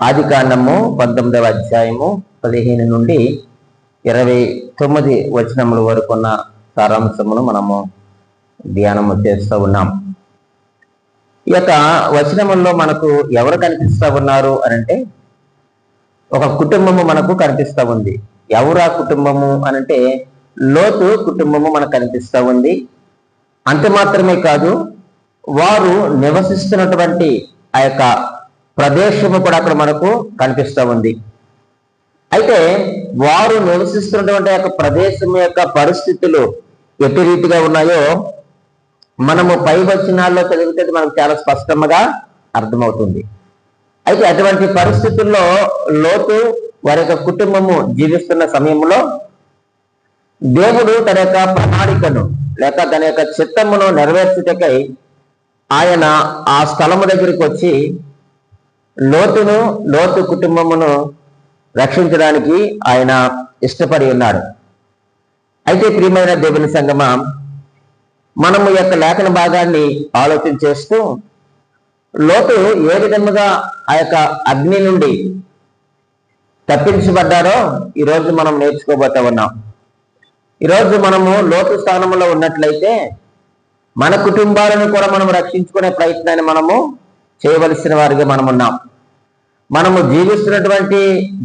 ఆదికాండము 19వ అధ్యాయము 15 నుండి 29 వచనముల వరకు ఉన్న సారాంశమును మనము ధ్యానము చేస్తూ ఉన్నాం. ఈ యొక్క వచనముల్లో మనకు ఎవరు కనిపిస్తూ ఉన్నారు అనంటే, ఒక కుటుంబము మనకు కనిపిస్తూ ఉంది. ఎవరు ఆ కుటుంబము అనంటే, లోతు కుటుంబము మనకు కనిపిస్తూ ఉంది. అంత మాత్రమే కాదు, వారు నివసిస్తున్నటువంటి ఆ యొక్క ప్రదేశము కూడా అక్కడ మనకు కనిపిస్తూ ఉంది. అయితే వారు నివసిస్తున్నటువంటి యొక్క ప్రదేశం యొక్క పరిస్థితులు ఎటు రీతిగా ఉన్నాయో మనము పై వచనాల్లో చదివితే మనకు చాలా స్పష్టంగా అర్థమవుతుంది. అయితే అటువంటి పరిస్థితుల్లో లోతు వారి యొక్క కుటుంబము జీవిస్తున్న సమయంలో దేవుడు తన యొక్క ప్రణాళికను లేక తన యొక్క చిత్తమును నెరవేర్చుటకై ఆయన ఆ స్థలము దగ్గరికి వచ్చి లోతు కుటుంబమును రక్షించడానికి ఆయన ఇష్టపడి ఉన్నాడు. అయితే ప్రియమైన దేవుని సంగమా, మనము యొక్క లేఖన భాగాన్ని ఆలోచన చేస్తూ లోతు ఏ విధముగా ఆ యొక్క అగ్ని నుండి తప్పించబడ్డారో ఈరోజు మనం నేర్చుకోబోతా ఉన్నాం. ఈరోజు మనము లోతు స్థానంలో ఉన్నట్లయితే మన కుటుంబాలను కూడా మనం రక్షించుకునే ప్రయత్నాన్ని మనము చేయవలసిన వారిగా మనం ఉన్నాం. మనము జీవిస్తున్నటువంటి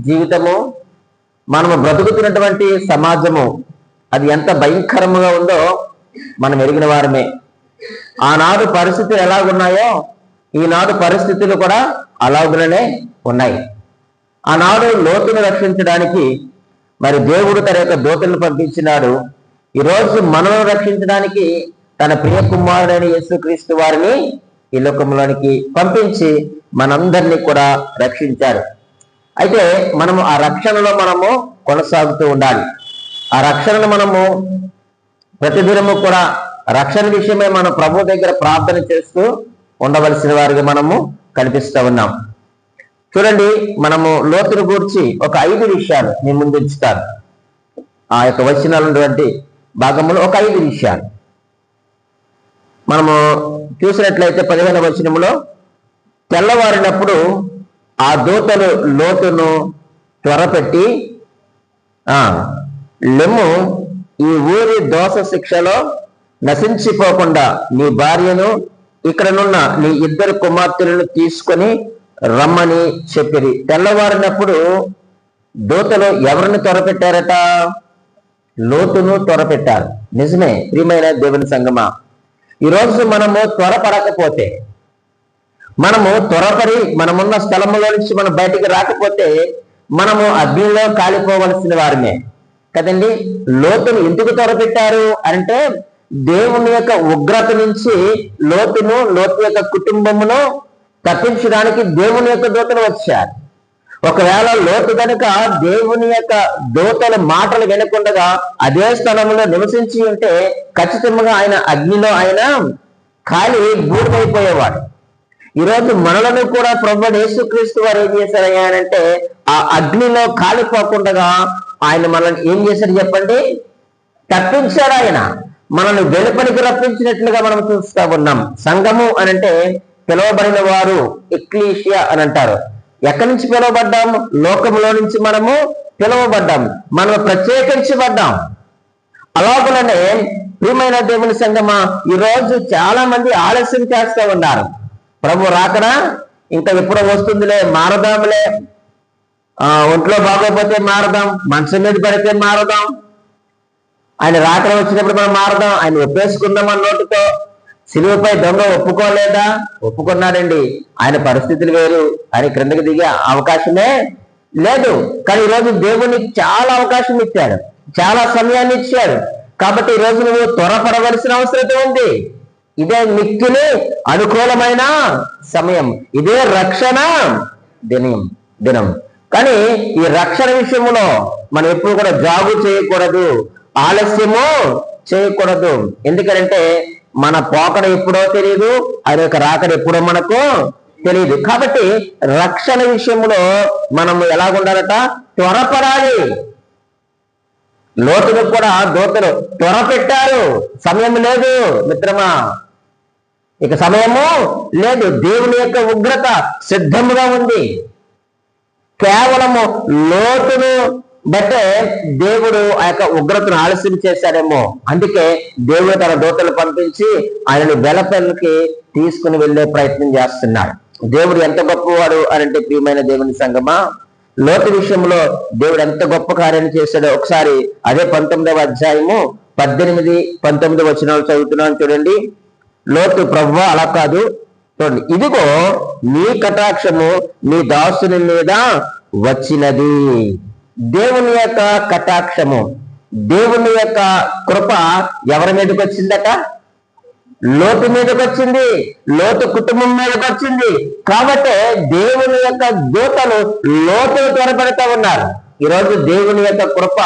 జీవితము, మనము బ్రతుకుతున్నటువంటి సమాజము అది ఎంత భయంకరముగా ఉందో మనం ఎరిగిన వారమే. ఆనాడు పరిస్థితులు ఎలాగున్నాయో ఈనాడు పరిస్థితులు కూడా అలాగునే ఉన్నాయి. ఆనాడు లోతును రక్షించడానికి మరి దేవుడు తన యొక్క దూతలను పంపించినాడు. ఈరోజు మనను రక్షించడానికి తన ప్రియ కుమారుడైన యేసుక్రీస్తు వారిని ఈ లోకంలోనికి పంపించి మనందరినీ కూడా రక్షించారు. అయితే మనము ఆ రక్షణలో మనము కొనసాగుతూ ఉండాలి. ఆ రక్షణను మనము ప్రతిదినము కూడా రక్షణ విషయమై మన ప్రభు దగ్గర ప్రార్థన చేస్తూ ఉండవలసిన వారిగా మనము కనిపిస్తూ ఉన్నాం. చూడండి, మనము లోతును గూర్చి ఒక 5 విషయాలు మీ ముందు ఉంచుతాను. ఆ యొక్క వచనాలు ఉన్నటువంటి భాగంలో ఒక 5 విషయాలు మనము చూసినట్లయితే 15వ వచనములో, తెల్లవారినప్పుడు ఆ దూతలు లోతును త్వరపెట్టి, లెమ్ము, ఈ ఊరి దోష శిక్షలో నశించిపోకుండా నీ భార్యను ఇక్కడనున్న నీ 2 కుమార్తెలను తీసుకొని రమ్మని చెప్పిరి. తెల్లవారినప్పుడు దూతలు ఎవరిని త్వరపెట్టారట? లోతును త్వరపెట్టారు. నిజమే ప్రియమైన దేవుని సంగమా, ఈరోజు మనము త్వరపడకపోతే, మనము త్వరపడి మనమున్న స్థలములో నుంచి మనం బయటికి రాకపోతే మనము అగ్నిలో కాలిపోవలసిన వారమే కదండి. లోతును ఎందుకు త్వరపెట్టారు అంటే, దేవుని యొక్క ఉగ్రత నుంచి లోతు యొక్క కుటుంబమును తప్పించడానికి దేవుని యొక్క దూతలు వచ్చారు. ఒకవేళ లోతు కనుక దేవుని యొక్క దూతల మాటలు వినకుండా అదే స్థలంలో నివసించి ఉంటే ఖచ్చితంగా ఆయన అగ్నిలో ఆయన కాలి బూడిదైపోయేవాడు. ఈరోజు మనలను కూడా ప్రభువు యేసుక్రీస్తు వారు ఏం చేశారయ్యానంటే, ఆ అగ్నిలో కాలిపోకుండా ఆయన మనల్ని ఏం చేశారు చెప్పండి? తప్పించాడు. ఆయన మనల్ని వెలుపలికి రప్పించినట్లుగా మనం చూస్తూ ఉన్నాం. సంఘము అనంటే పిలువబడిన వారు, ఎక్లీషియా అని అంటారు. ఎక్కడి నుంచి పిలువబడ్డాం? లోకంలో నుంచి మనము పిలువబడ్డాం, మనము ప్రత్యేకించబడ్డాం. అలాగనే ప్రియమైన దేవుని సంగమా, ఈరోజు చాలా మంది ఆలస్యం చేస్తూ ఉన్నారు. ప్రభు రాకడా ఇంకా ఎప్పుడో వస్తుందిలే, మారదాంలే, ఒంట్లో బాగోపోతే మారదాం, మనసు మీద పడితే మారదాం, ఆయన రాకడ వచ్చినప్పుడు మనం మారదాం, ఆయన ఒప్పేసుకుందాం అన్న నోటితో. సిలువపై దొంగ ఒప్పుకోలేదా? ఒప్పుకున్నాడండి. ఆయన పరిస్థితులు వేరు, ఆయన క్రిందకి దిగే అవకాశమే లేదు. కానీ ఈరోజు దేవునికి చాలా అవకాశం ఇచ్చాడు, చాలా సమయాన్ని ఇచ్చాడు. కాబట్టి ఈరోజు నువ్వు త్వరపడవలసిన అవసరం ఉంది. ఇదే మిక్కిలి అనుకూలమైన సమయం, ఇదే రక్షణ దినం. కానీ ఈ రక్షణ విషయంలో మనం ఎప్పుడు కూడా జాగు చేయకూడదు, ఆలస్యము చేయకూడదు. ఎందుకంటే మన పోకడ ఎప్పుడో తెలియదు, ఆయన యొక్క రాకడ ఎప్పుడో మనకు తెలియదు. కాబట్టి రక్షణ విషయంలో మనము ఎలాగుండాలట? త్వరపడాలి. లోతును కూడా దూతలు త్వరపెట్టారు. సమయం లేదు మిత్రమా, ఇక సమయము లేదు. దేవుని యొక్క ఉగ్రత సిద్ధముగా ఉంది. కేవలము లోతును బట్టే దేవుడు ఆ యొక్క ఉగ్రతను ఆలస్యం చేశాడేమో. అందుకే దేవుడు తన దూతలు పంపించి ఆయనను వెలపల్లికి తీసుకుని వెళ్ళే ప్రయత్నం చేస్తున్నాడు. దేవుడు ఎంత గొప్పవాడు అనంటే, ప్రియమైన దేవుని సంగమా, లోతు విషయంలో దేవుడు ఎంత గొప్ప కార్యాన్ని చేశాడో ఒకసారి అదే 19వ అధ్యాయము 18-19 వచనాలు చదువుతున్నాను చూడండి. లోతు, ప్రభువా అలా కాదు, చూడండి, ఇదిగో నీ కటాక్షము నీ దాసుని మీద వచ్చినది. దేవుని యొక్క కటాక్షము, దేవుని యొక్క కృప ఎవరి మీదకి వచ్చిందట? లోతు మీదకి వచ్చింది, లోతు కుటుంబం మీదకి వచ్చింది. కాబట్టి దేవుని యొక్క దూతలు లోతును త్వరపడుతూ ఉన్నారు. ఈరోజు దేవుని యొక్క కృప,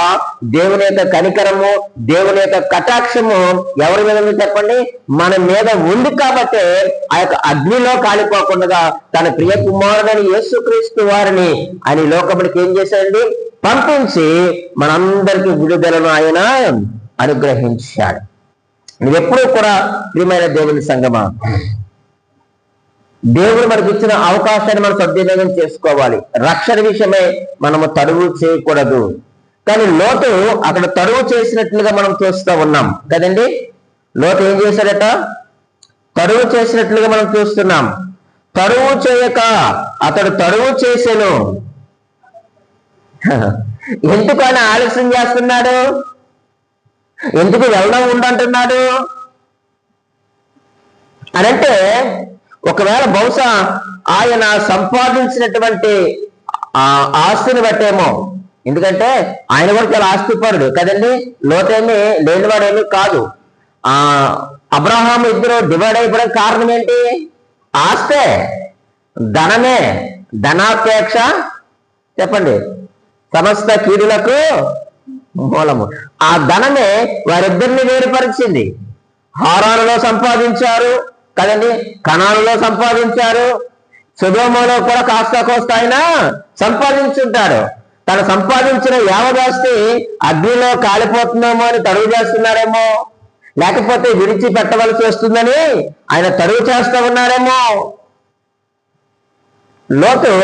దేవుని యొక్క కనికరము, దేవుని యొక్క కటాక్షము ఎవరి మీద ఉంది చెప్పండి? మన మీద ఉంది. కాబట్టి ఆ యొక్క అగ్నిలో కాలిపోకుండా తన ప్రియ కుమారుడని యేసుక్రీస్తు వారిని ఆయన లోకముడికి ఏం చేశాడండి? పంపించి మనందరికీ విడుదలను ఆయన అనుగ్రహించాడు. నువ్వెప్పుడూ కూడా ప్రియమైన దేవుని సంగమా, దేవుడు మనకి ఇచ్చిన అవకాశాన్ని మనం సద్వినియోగం చేసుకోవాలి. రక్షణ విషయమే మనము తడువు చేయకూడదు. కానీ లోతు అక్కడ తడువు చేసినట్లుగా మనం చూస్తూ ఉన్నాం కదండి. లోతు ఏం చేశాడట? తడువు చేసినట్లుగా మనం చూస్తున్నాం. తడువు చేయక అతడు తడువు చేసెను. ఎందుకు ఆయన ఆలస్యం చేస్తున్నాడు? ఎందుకు వెళ్ళడం ఉండంటున్నాడు అనంటే, ఒకవేళ బహుశా ఆయన సంపాదించినటువంటి ఆస్తిని బట్టేమో. ఎందుకంటే ఆయన కూడా చాలా ఆస్తిపరుడు కదండి. లోతేమి లేనివాడేమీ కాదు. అబ్రహాము ఇద్దరు డివైడ్ అయిపోవడానికి కారణం ఏంటి? ఆస్తే, ధనమే. ధనాపేక్ష చెప్పండి సమస్త కీడులకు మూలము. ఆ ధనమే వారిద్దరిని వేరుపరిచింది. హారానులో సంపాదించారు కదండి, కనానులో సంపాదించారు, సొదొమలో కూడా కాస్త కోస్తా అయినా సంపాదించుంటాడు. తను సంపాదించిన యావదాస్తి అగ్నిలో కాలిపోతుందేమో అని తడువు చేస్తున్నారేమో, లేకపోతే విడిచి పెట్టవలసి వస్తుందని ఆయన తడువు చేస్తూ ఉన్నారేమో. లోతు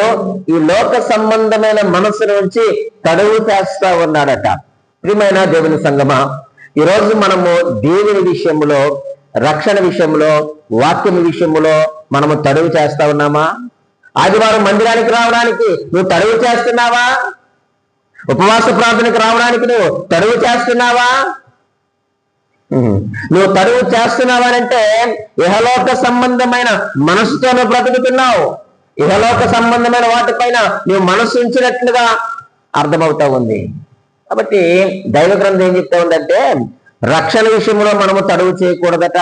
ఈ లోక సంబంధమైన మనసు నుంచి తడువు చేస్తా ఉన్నాడట. ప్రియమైన దేవుని సంగమా, ఈరోజు మనము దేవుని విషయంలో, రక్షణ విషయంలో, వాక్యం విషయంలో మనము తడువు చేస్తా ఉన్నామా? ఆదివారం మందిరానికి రావడానికి నువ్వు తడువు చేస్తున్నావా? ఉపవాస ప్రార్థనకు రావడానికి నువ్వు తడువు చేస్తున్నావా? నువ్వు తడువు చేస్తున్నావా అంటే ఇహలోక సంబంధమైన మనసుతో నువ్వు బ్రతుకుతున్నావు. ఇహలోక సంబంధమైన వాటిపైన నువ్వు మనసు ఉంచినట్లుగా అర్థమవుతా ఉంది. కాబట్టి దైవ గ్రంథం ఏం చెప్తా ఉందంటే, రక్షణ విషయంలో మనము తడువు చేయకూడదట.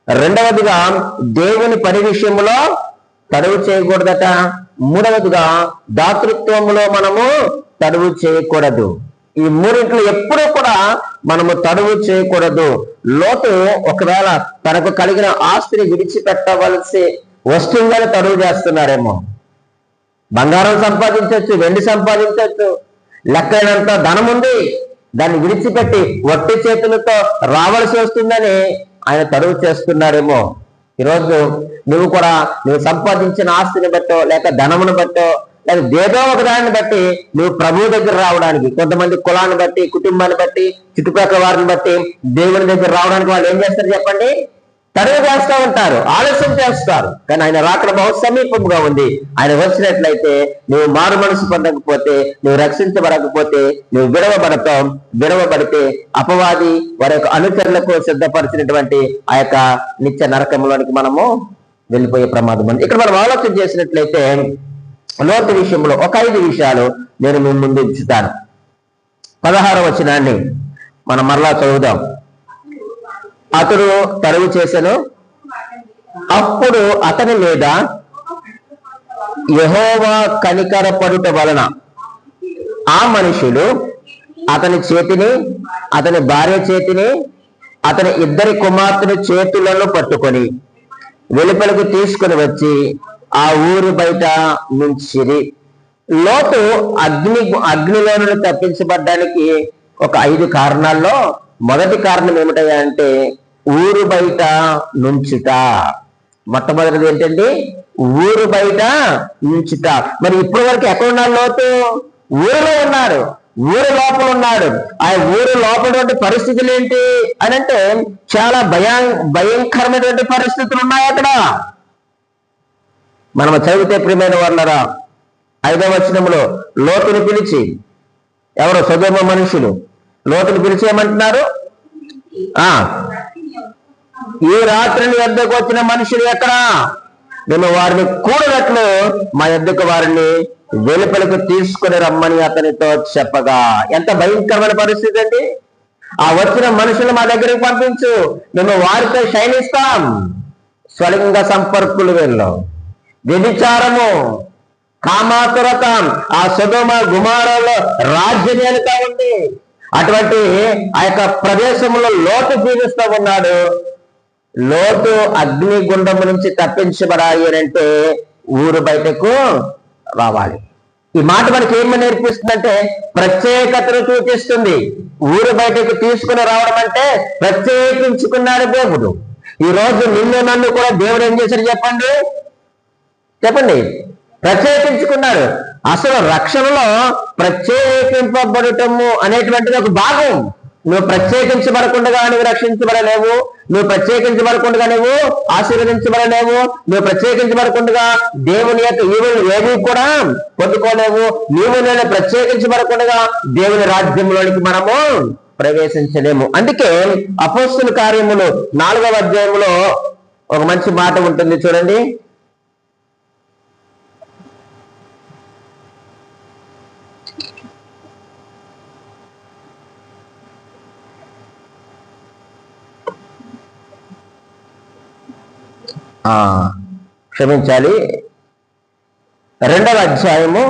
రెండవదిగా దేవుని పని విషయంలో తడువు చేయకూడదట. మూడవదిగా దాతృత్వంలో మనము తడువు చేయకూడదు. ఈ మూడింట్లో ఎప్పుడూ కూడా మనము తడువు చేయకూడదు. లోతు ఒకవేళ తనకు కలిగిన ఆస్తిని విడిచిపెట్టవలసి వస్తుందని తడువు చేస్తున్నారేమో. బంగారం సంపాదించవచ్చు, వెండి సంపాదించవచ్చు, లెక్కైనంత ధనం ఉంది, దాన్ని విడిచిపెట్టి వట్టి చేతులతో రావాల్సి వస్తుందని ఆయన తడువు చేస్తున్నారేమో. ఈరోజు నువ్వు కూడా నువ్వు సంపాదించిన ఆస్తిని బట్టో, లేక ధనమును బట్టో, లేక ఏదో ఒక దాన్ని బట్టి నువ్వు ప్రభువు దగ్గర రావడానికి, కొంతమంది కులాన్ని బట్టి, కుటుంబాన్ని బట్టి, చుట్టుపక్కల వారిని బట్టి దేవుని దగ్గర రావడానికి వాళ్ళు ఏం చేస్తారు చెప్పండి? తడువు చేస్తూ ఉంటారు, ఆలస్యం చేస్తారు. కానీ ఆయన రాకడ బహు సమీపంగా ఉంది. ఆయన వచ్చినట్లయితే నువ్వు మారు మనసు పొందకపోతే, నువ్వు రక్షించబడకపోతే, నువ్వు విడవబడతావు. విడవబడితే అపవాది వారి యొక్క అనుచరులకు సిద్ధపరిచినటువంటి ఆ యొక్క నిత్య నరకంలోనికి మనము వెళ్ళిపోయే ప్రమాదం ఉంది. ఇక్కడ మనం ఆలోచన చేసినట్లయితే లోతు విషయంలో ఒక 5 విషయాలు నేను మీ ముందు ఉంచుతాను. 16వ వచనాన్ని మనం మరలా చదువుదాం. అతడు తడువు చేసెను, అప్పుడు అతని మీద యెహోవా కనికరపడుట వలన ఆ మనుషులు అతని చేతిని, అతని భార్య చేతిని, అతని 2 కుమార్తెల చేతులను పట్టుకొని వెలుపలకు తీసుకుని వచ్చి ఆ ఊరు బయట నుంచిరి. లోతు అగ్నిలో నుండి తప్పించబడ్డానికి ఒక 5 కారణాల్లో మొదటి కారణం ఏమిటయ్యా అంటే ఊరు బయట నుంచుట. మొట్టమొదటిది ఏంటండి? ఊరు బయట ఉంచుట. మరి ఇప్పటి వరకు ఎక్కడ ఉన్నారు లోతు? ఊరిలో ఉన్నారు, ఊరి లోపల ఉన్నాడు. ఆ ఊరి లోపల పరిస్థితులు ఏంటి అని అంటే చాలా భయంకరమైనటువంటి పరిస్థితులు ఉన్నాయి అక్కడ. మనం చదివితే ప్రియమైన వాళ్ళరా 5వ వచనంలో లోతుని పిలిచి, ఎవరో సొదొమ మనుషులు లోతుని పిలిచి ఏమంటున్నారు? ఈ రాత్రిని యొద్దకు వచ్చిన మనుషులు ఎక్కడా? మేము వారిని కూడినట్లు మా యొద్దకు వారిని వెలుపలకు తీసుకుని రమ్మని అతనితో చెప్పగా. ఎంత భయంకరమైన పరిస్థితి అండి! ఆ వచ్చిన మనుషులు మా దగ్గరికి పంపించు, మేము వారితో శయనిస్తాం. స్వలింగ సంపర్కులు, వీళ్ళు వ్యభిచారము, కామాతురత ఆ సొదొమ గుమారాలో రాజ్యం ఏలుతా ఉంది. అటువంటి ఆ యొక్క ప్రదేశంలో లోతు జీవిస్తూ ఉన్నాడు. లోతు అగ్నిగుండము నుంచి తప్పించబడాలి అంటే ఊరు బయటకు రావాలి. ఈ మాట మనకి ఏమని నేర్పిస్తుందంటే ప్రత్యేకతను సూచిస్తుంది. ఊరు బయటకు తీసుకుని రావడం అంటే ప్రత్యేకించుకున్నాడు దేవుడు. ఈ రోజు నిన్ను నన్ను కూడా దేవుడు ఏం చేశాడు చెప్పండి? ప్రత్యేకించుకున్నాడు. అసలు రక్షణలో ప్రత్యేకింపబడటము అనేటువంటిది ఒక భాగం. నువ్వు ప్రత్యేకించబడకుండా నువ్వు రక్షించబడలేవు, నువ్వు ప్రత్యేకించబడకుండా నువ్వు ఆశీర్వదించబడలేవు, నువ్వు ప్రత్యేకించబడకుండా దేవుని యొక్క ఈవులు ఏవి కూడా పొందుకోలేవు. నీవు నేను ప్రత్యేకించబడకుండా దేవుని రాజ్యంలోనికి మనము ప్రవేశించలేము. అందుకే అపోస్తుల కార్యములు 4వ అధ్యాయంలో ఒక మంచి మాట ఉంటుంది చూడండి. క్షమించాలి, 2వ అధ్యాయము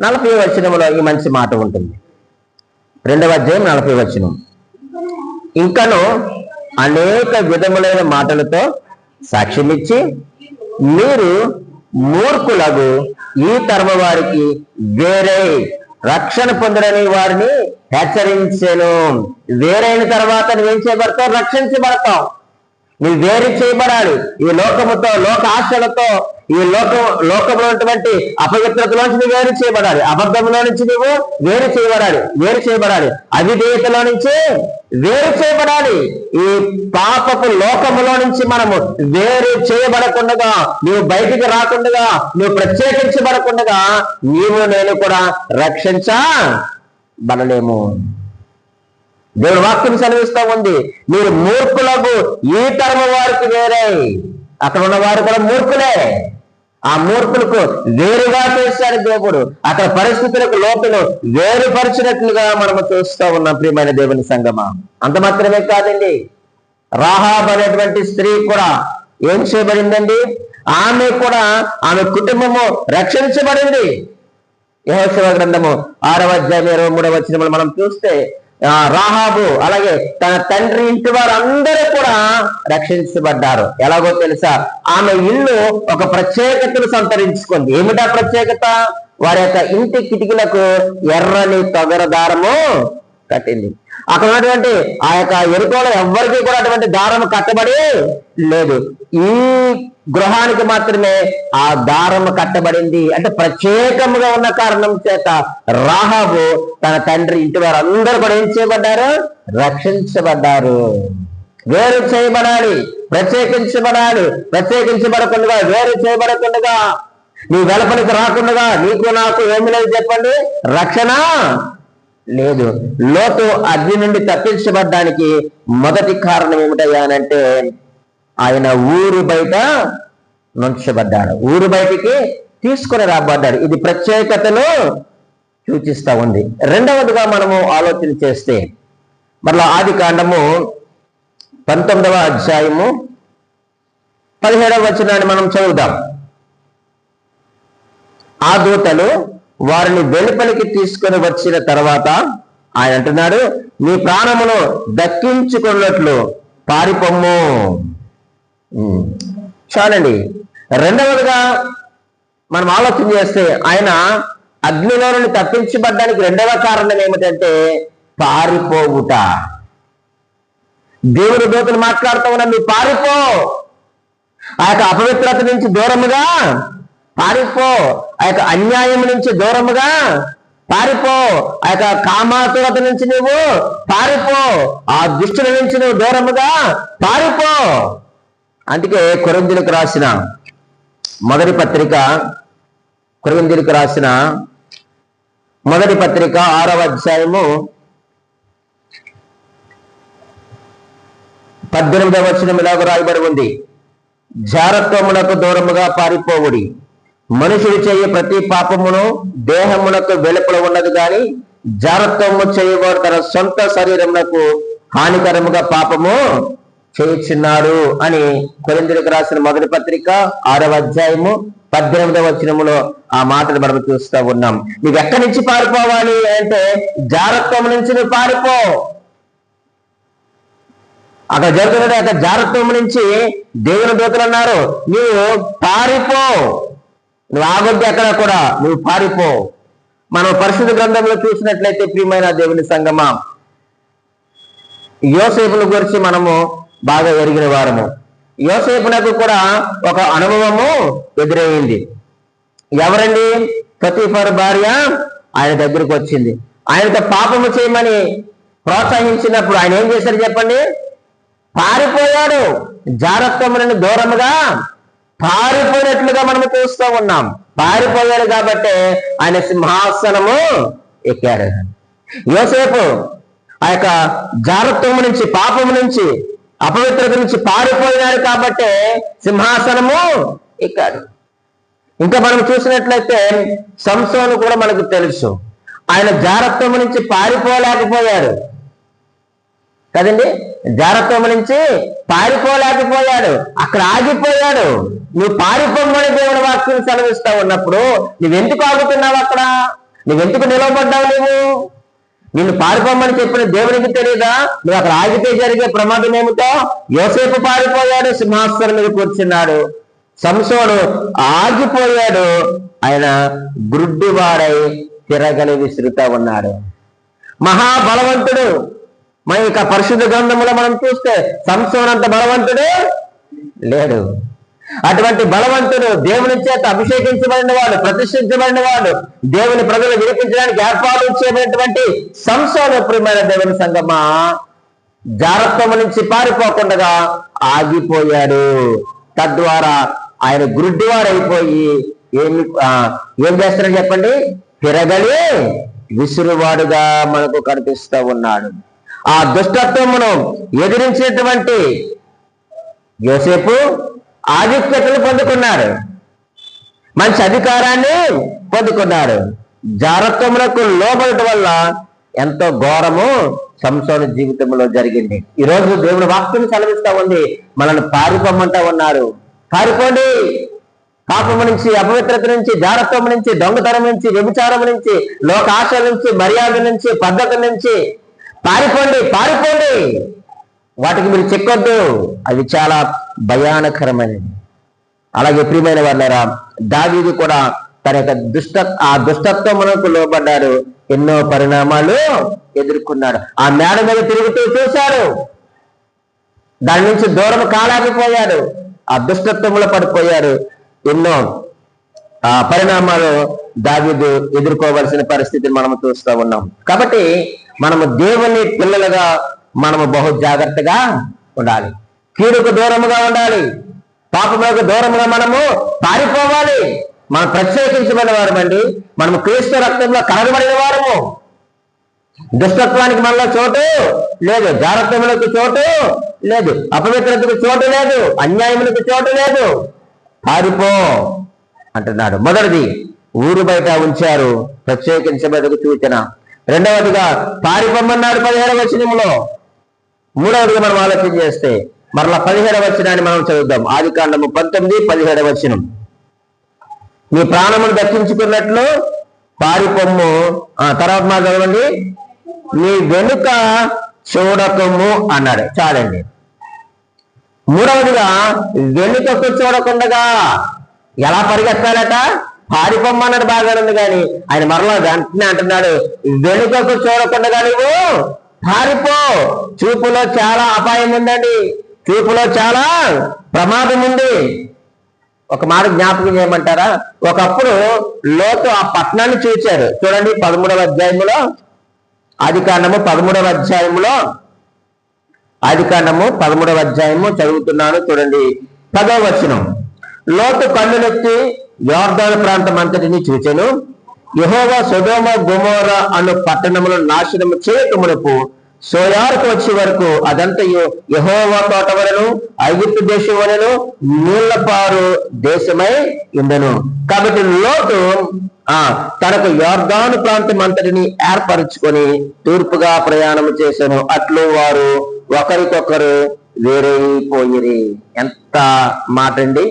40వ వచనంలో ఈ మంచి మాట ఉంటుంది. 2వ అధ్యాయం 40వ వచనం. ఇంకను అనేక విధములైన మాటలతో సాక్ష్యమిచ్చి మీరు మూర్ఖులకు ఈ తరమ వారికి వేరే రక్షణ పొందడని వారిని హెచ్చరించెను. వేరైన తర్వాత నువ్వేం చేయబడతావు? రక్షించబడతావు. నువ్వు వేరు చేయబడాలి. ఈ లోకముతో, లోక ఆశలతో, ఈ లోకంలో ఉన్నటువంటి అపవిత్రతలోంచి నువ్వు వేరు చేయబడాలి. అబద్ధంలో నుంచి నువ్వు వేరు చేయబడాలి. అవిధేయతలో నుంచి వేరు చేయబడాలి. ఈ పాపపు లోకములో నుంచి మనము వేరు చేయబడకుండా, నువ్వు బయటికి రాకుండా, నువ్వు ప్రత్యేకించబడకుండా నీవు నేను కూడా రక్షించబడలేము. దేవుడు వాక్యం సెలవిస్తా ఉంది, మీరు మూర్ఖులకు ఈ తరమ వారికి వేరే. అక్కడ ఉన్న వారు కూడా మూర్ఖులే. ఆ మూర్ఖులకు వేరుగా చేశాడు దేవుడు. అక్కడ పరిస్థితులకు లోతులు వేరుపరిచినట్లుగా మనము చూస్తూ ఉన్నాం. ప్రియమైన దేవుని సంగమా, అంత మాత్రమే కాదండి, రాహాబ్ అనేటువంటి స్త్రీ కూడా ఏం చేయబడిందండి? ఆమె కూడా, ఆమె కుటుంబము రక్షించబడింది. యెహోషువ గ్రంథము 6వ అధ్యాయం 23వ వచనంలో మనం చూస్తే రాహాబు అలాగే తన తండ్రి ఇంటి వారు అందరూ కూడా రక్షించబడ్డారు. ఎలాగో తెలుసా? ఆమె ఇల్లు ఒక ప్రత్యేకతను సంతరించుకుంది. ఏమిటా ప్రత్యేకత? వారి యొక్క ఇంటి కిటికీలకు ఎర్రని తొగర దారము కట్టింది. అక్కడ ఉన్నటువంటి ఆ యొక్క ఎరుకోలో ఎవ్వరికీ కూడా అటువంటి దారము కట్టబడి లేదు. ఈ గృహానికి మాత్రమే ఆ దారము కట్టబడింది. అంటే ప్రత్యేకముగా ఉన్న కారణం చేత రాహాబు తన తండ్రి ఇంటి వారు అందరూ కూడా ఏం చేయబడ్డారు? రక్షించబడ్డారు. వేరు చేయబడాలి, ప్రత్యేకించబడకుండా, వేరు చేయబడకుండా, నీ వెలపలికి రాకుండా నీకు నాకు ఏమి లేదు చెప్పండి? రక్షణ లేదు. లోతు అగ్ని నుండి తప్పించబడ్డానికి మొదటి కారణం ఏమిటయ్యానంటే ఆయన ఊరు బయట నుంచబడ్డాడు, ఊరు బయటికి తీసుకుని రాబడ్డాడు. ఇది ప్రత్యేకతను సూచిస్తా ఉంది. రెండవదిగా మనము ఆలోచన చేస్తే మరలా ఆదికాండము 19వ అధ్యాయము 17వ వచనాన్ని మనం చదువుదాం. ఆ దూతలు వారిని వెలుపలికి తీసుకొని వచ్చిన తర్వాత ఆయన అంటున్నాడు, నీ ప్రాణమును దక్కించుకున్నట్లు పారిపోమ్ము. చాలండి. రెండవదిగా మనం ఆలోచన చేస్తే ఆయన అగ్నిలో నుండి తప్పించబడ్డానికి రెండవ కారణం ఏమిటంటే పారిపోవుట. దేవుని దూతలు మాట్లాడుతూ ఉన్నా, నువ్వు పారిపో. ఆ యొక్క అపవిత్రత నుంచి దూరముగా పారిపో, ఆ యొక్క అన్యాయం నుంచి దూరముగా పారిపో, ఆ యొక్క కామాతురత నుంచి నువ్వు పారిపో, ఆ దుష్టుల నుంచి నువ్వు దూరముగా పారిపో. అందుకే కొరింథీయులకు రాసిన మొదటి పత్రిక, కొరింథీయులకు రాసిన మొదటి పత్రిక 6వ అధ్యాయము 18వ వచనం ఇలాగ రాయబడి ఉంది, జారత్వమునకు దూరముగా పారిపోవుడి. మనుషుడు చేయ ప్రతి పాపమును దేహమునకు వెలుపల ఉన్నది గాని జారత్వము చేయవాడు తన సొంత శరీరమునకు హానికరముగా పాపము చేయుచున్నాడు అని కొరింథీయులకు రాసిన మొదటి పత్రిక 6వ అధ్యాయము 18వ వచనములో ఆ మాటలు మనం చూస్తూ ఉన్నాం. నీకు ఎక్కడి నుంచి పారిపోవాలి అంటే జారత్వం నుంచి నువ్వు పారిపో. అక్కడ జరుగుతున్న అక్కడ జారత్వం నుంచి దేవుని దూతలు అన్నారు, నువ్వు పారిపో, నువ్వు ఆగొద్దు, ఎక్కడ కూడా నువ్వు పారిపో. మనం పరిశుద్ధ గ్రంథంలో చూసినట్లయితే ప్రియమైన దేవుని సంగమా, యోసేపును గురించి మనము బాగా ఎరిగిన వారము. యోసేపునకు కూడా ఒక అనుభవము ఎదురయ్యింది. ఎవరండి? పొతీఫరు భార్య ఆయన దగ్గరకు వచ్చింది. ఆయనతో పాపము చేయమని ప్రోత్సహించినప్పుడు ఆయన ఏం చేశారు చెప్పండి? పారిపోయాడు. జారత్వములను దూరముగా పారిపోయినట్లుగా మనము చూస్తూ ఉన్నాం. పారిపోయాడు కాబట్టి ఆయన సింహాసనము ఎక్కాడు. యోసేపు ఆ యొక్క జారత్వము నుంచి, పాపము నుంచి, అపవిత్రత నుంచి పారిపోయినాడు కాబట్టి సింహాసనము ఎక్కాడు. ఇంకా మనం చూసినట్లయితే సంసోను కూడా మనకు తెలుసు, ఆయన జారత్వము నుంచి పారిపోలేకపోయాడు కదండి. జారత్వము నుంచి పారిపోలేకపోయాడు, అక్కడ ఆగిపోయాడు. నువ్వు పారిపోమని దేవుని వాక్యం సెలవిస్తా ఉన్నప్పుడు నువ్వెందుకు ఆగుతున్నావు? అక్కడ నువ్వెందుకు నిలవబడ్డావు? నిన్ను పారిపోమని చెప్పిన దేవునికి తెలియదా నువ్వు అక్కడ ఆగితే జరిగే ప్రమాదం ఏమిటో? యోసేపు పారిపోయాడు, సింహాసనం మీద కూర్చున్నాడు. సంసోను ఆగిపోయాడు, ఆయన గుడ్డివాడై తిరగలి విసురుతా ఉన్నాడు. మహాబలవంతుడు. మన ఇక పరిశుద్ధ గ్రంథంలో మనం చూస్తే సంసోను అంత బలవంతుడు లేడు. అటువంటి బలవంతుడు, దేవుని చేత అభిషేకించబడిన వాడు, ప్రతిష్ఠించబడిన వాడు, దేవుని ప్రజలు వినిపించడానికి ఏర్పాటు చేయబడినటువంటి సంసోను ప్రియమైన దేవుని సంగమా జారత్వము నుంచి పారిపోకుండా ఆగిపోయాడు. తద్వారా ఆయన గుడ్డివాడైపోయి ఏం చేస్తారని చెప్పండి? తిరగలి విసురువాడుగా మనకు కనిపిస్తూ ఉన్నాడు. ఆ దుష్టత్వమును ఎదిరించినటువంటి యోసేపు ఆధిక్యతను పొందుకున్నాడు, మంచి అధికారాన్ని పొందుకున్నాడు. జారత్వములకు లోబడటం వల్ల ఎంతో ఘోరము సంసోను జీవితంలో జరిగింది. ఈ రోజు దేవుని వాక్యం సెలవిస్తా ఉంది, మనల్ని పారిపోమంటా ఉన్నారు. పారిపోండి, పాపము నుంచి, అపవిత్రత నుంచి, జారత్వం నుంచి, దొంగతనం నుంచి, వ్యభిచారం నుంచి, లోకాశల నుంచి, మర్యాద నుంచి, పద్ధతి నుంచి పారిపోండి, పారిపోండి. వాటికి మీరు చెక్కొద్దు, అవి చాలా భయానకరమైనవి. అలాగే ప్రియమైన వాళ్ళారా, దావీదు కూడా తన యొక్క దుష్టత్వమునకు లోబడ్డాడు, ఎన్నో పరిణామాలు ఎదుర్కొన్నాడు. ఆ మేడ మీద తిరుగుతూ చూశాడు, దాని నుంచి దూరం కాలేకపోయాడు, ఆ దుష్టత్వంలో పడిపోయాడు. ఎన్నో పరిణామాలు దావీదు ఎదుర్కోవలసిన పరిస్థితిని మనం చూస్తూ ఉన్నాం. కాబట్టి మనము దేవుని పిల్లలుగా మనము బహు జాగ్రత్తగా ఉండాలి, కీడుకు దూరముగా ఉండాలి, పాపములకు దూరముగా మనము పారిపోవాలి. మనం ప్రత్యేకించబడిన వారమండి, మనము క్రీస్తు రక్తంలో కడగబడిన వారము. దుష్టత్వానికి మనలో చోటు లేదు, జారత్వములకు చోటు లేదు, అపవిత్రతకు చోటు లేదు, అన్యాయములకు చోటు లేదు. పారిపో అంటున్నాడు. మొదటిది ఊరు బయట ఉంచారు, ప్రత్యేకించబడకు సూచన. రెండవదిగా పారిపోమన్నాడు 17వ వచనంలో. మూడవదిగా మనం ఆలోచన చేస్తే మరలా 17వ వచనాన్ని మనం చదువుదాం. ఆదికాండము 19:17వ వచనం. నీ ప్రాణమును దక్కించుకున్నట్లు పారిపోమ్ము. తర్వాత మా చదవండి, నీ వెనుక చూడకము అన్నాడు. చాలండి. మూడవదిగా వెనుకకు చూడకుండా ఎలా పరిగెత్తాలట? పారిపోమ్మన్నాడు, బాగా ఉంది. కానీ ఆయన మరలా వెంటనే అంటున్నాడు, వెనుకకు చూడకుండా నువ్వు పారిపో. చూపులో చాలా అపాయం ఉందండి. చూపులో చాలా ప్రమాదం ఉంది. ఒక మాట జ్ఞాపకం చేయమంటారా? ఒకప్పుడు లోతు ఆ పట్టణాన్ని చూశాడు. చూడండి 13వ అధ్యాయములో, ఆదికాండము 13వ అధ్యాయములో, ఆదికాండము 13వ అధ్యాయము చదువుతున్నాను. చూడండి 10వ వచనం. లోతు కన్నులెత్తి యోర్దాను ప్రాంతం అంతటిని చూచెను. యెహోవా సొదొమ గొమొర్రా అను పట్టణములను నాశనము చేయకమునకు సోయారుకు వచ్చే వరకు అదంతయు యెహోవా తోట వలెను ఐగుప్తు దేశం వలెను నీళ్లపారు దేశమై ఉండెను. కాబట్టి లోతు తనకు యోర్దాను ప్రాంతం అంతటిని ఏర్పరచుకొని తూర్పుగా ప్రయాణం చేశాను. అట్లు వారు ఒకరికొకరు వేరైపోయిరి. ఎంత మాట అండి!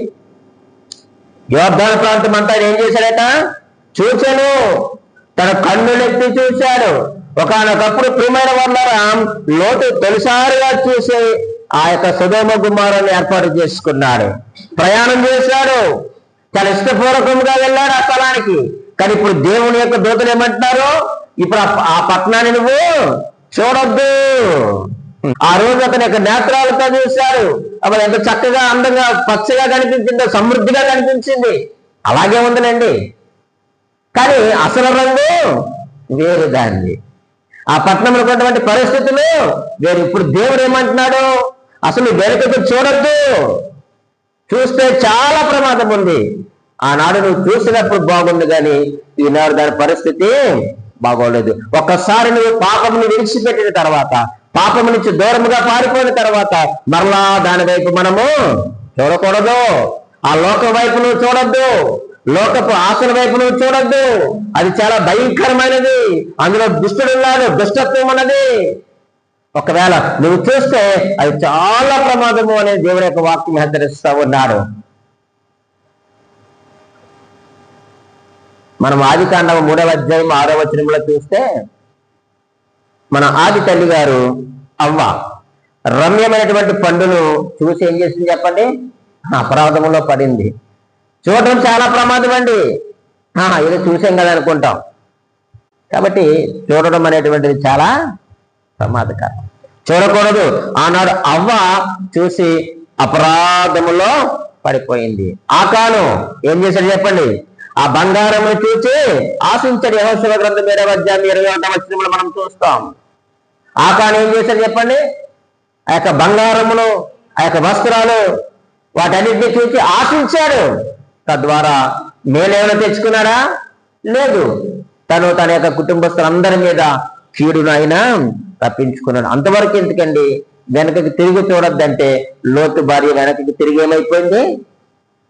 యోర్దాను ప్రాంతం అంతా ఏం చేశాడట? చూశాను. తన కన్నులెత్తి చూశాడు. ఒకనొకప్పుడు ప్రియమైన వాళ్ళారా, లోతు తొలిసారిగా చూసి ఆ యొక్క సొదొమ గొమొర్రాను ఏర్పాటు చేసుకున్నాడు. ప్రయాణం చేశాడు. చాలా ఇష్టపూర్వకంగా వెళ్ళాడు ఆ స్థలానికి. కానీ ఇప్పుడు దేవుని యొక్క దూతలు ఏమంటున్నారు? ఇప్పుడు ఆ పట్టణాన్ని నువ్వు చూడొద్దు. ఆ రోజు అతని యొక్క నేత్రాలతో చూశాడు. అప్పుడు ఎంత చక్కగా, అందంగా, పచ్చగా కనిపించిందో, సమృద్ధిగా కనిపించింది. అలాగే ఉందిలేండి. కానీ అసలు రంగు వేరు దాన్ని. ఆ పట్టణంలో ఉన్నటువంటి పరిస్థితులు వేరు. ఇప్పుడు దేవుడు ఏమంటున్నాడు? అసలు వెనుకకు చూడొద్దు. చూస్తే చాలా ప్రమాదం ఉంది. ఆనాడు నువ్వు చూసినప్పుడు బాగుంది, కానీ ఈనాడు దాని పరిస్థితి బాగోలేదు. ఒక్కసారి నువ్వు పాపముని విడిచిపెట్టిన తర్వాత, పాపము నుంచి దూరముగా పారిపోయిన తర్వాత మరలా దాని వైపు మనము చూడకూడదు. ఆ లోక వైపు నువ్వు చూడొద్దు. లోకపు ఆశల వైపు నువ్వు చూడొద్దు. అది చాలా భయంకరమైనది. అందులో దుష్టుడు ఉన్నాడు, దుష్టత్వం ఉన్నది. ఒకవేళ నువ్వు చూస్తే అది చాలా ప్రమాదము అనే దేవుని యొక్క వాక్యం హెచ్చరిస్తూ ఉన్నాడు. మనం ఆదికాండము 3వ అధ్యాయం 6వ వచనంలో చూస్తే, మన ఆది తల్లి గారు అవ్వ రమ్యమైనటువంటి పండును చూసి ఏం చేసింది చెప్పండి? అపరాధంలో పడింది. చూడటం చాలా ప్రమాదం అండి. ఏదో చూసాం కదా అనుకుంటాం. కాబట్టి చూడడం అనేటువంటిది చాలా ప్రమాదకరం. చూడకూడదు. ఆనాడు అవ్వ చూసి అపరాధములో పడిపోయింది. ఆకాను ఏం చేశాడు చెప్పండి? ఆ బంగారమును చూసి ఆశించాడు. యెహోషువ గ్రంథం 7వ అధ్యాయం 21వ వచనంలో మనం చూస్తాం. ఆకాను ఏం చేశాడు చెప్పండి? ఆ యొక్క బంగారమును, ఆ యొక్క వస్త్రాలు, వాటన్నిటిని చూసి ఆశించాడు. తద్వారా మేలేమైనా తెచ్చుకున్నాడా? లేదు. తన యొక్క కుటుంబస్తులందరి మీద కీడును ఆయన తప్పించుకున్నాడు. అంతవరకు ఎందుకండి? వెనకకి తిరిగి చూడొద్దంటే లోతు భార్య వెనకకి తిరిగి ఏమైపోయింది?